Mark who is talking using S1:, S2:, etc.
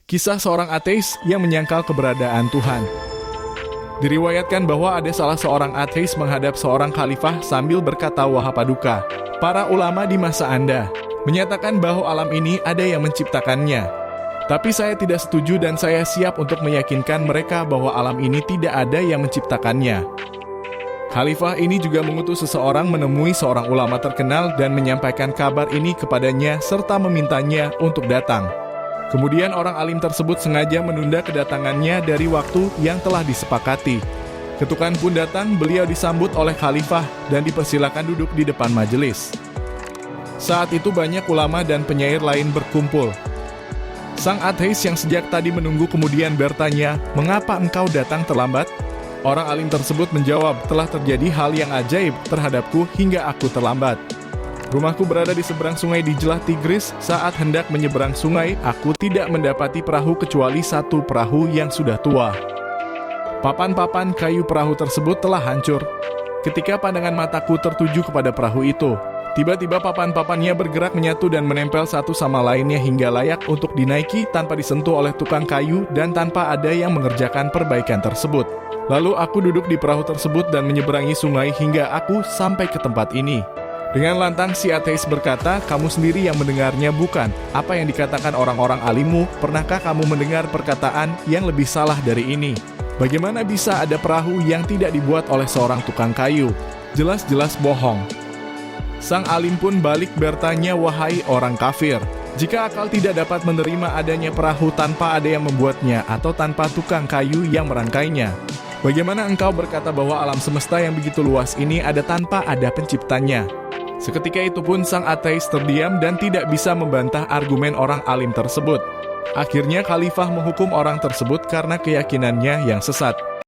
S1: Kisah seorang ateis yang menyangkal keberadaan Tuhan. Diriwayatkan bahwa ada salah seorang ateis menghadap seorang khalifah sambil berkata, "Wahai paduka, para ulama di masa Anda menyatakan bahwa alam ini ada yang menciptakannya. Tapi saya tidak setuju dan saya siap untuk meyakinkan mereka bahwa alam ini tidak ada yang menciptakannya." Khalifah ini juga mengutus seseorang menemui seorang ulama terkenal dan menyampaikan kabar ini kepadanya serta memintanya untuk datang. Kemudian orang alim tersebut sengaja menunda kedatangannya dari waktu yang telah disepakati. Ketukan pun datang, beliau disambut oleh khalifah dan dipersilakan duduk di depan majelis. Saat itu banyak ulama dan penyair lain berkumpul. Sang ateis yang sejak tadi menunggu kemudian bertanya, "Mengapa engkau datang terlambat?" Orang alim tersebut menjawab, "Telah terjadi hal yang ajaib terhadapku hingga aku terlambat. Rumahku berada di seberang sungai di Jelah Tigris. Saat hendak menyeberang sungai, aku tidak mendapati perahu kecuali satu perahu yang sudah tua. Papan-papan kayu perahu tersebut telah hancur. Ketika pandangan mataku tertuju kepada perahu itu, tiba-tiba papan-papannya bergerak menyatu dan menempel satu sama lainnya hingga layak untuk dinaiki tanpa disentuh oleh tukang kayu dan tanpa ada yang mengerjakan perbaikan tersebut. Lalu aku duduk di perahu tersebut dan menyeberangi sungai hingga aku sampai ke tempat ini." Dengan lantang si ateis berkata, "Kamu sendiri yang mendengarnya bukan? Apa yang dikatakan orang-orang alimmu? Pernahkah kamu mendengar perkataan yang lebih salah dari ini? Bagaimana bisa ada perahu yang tidak dibuat oleh seorang tukang kayu? Jelas-jelas bohong." Sang alim pun balik bertanya, "Wahai orang kafir, jika akal tidak dapat menerima adanya perahu tanpa ada yang membuatnya atau tanpa tukang kayu yang merangkainya, bagaimana engkau berkata bahwa alam semesta yang begitu luas ini ada tanpa ada penciptanya?" Seketika itu pun sang ateis terdiam dan tidak bisa membantah argumen orang alim tersebut. Akhirnya khalifah menghukum orang tersebut karena keyakinannya yang sesat.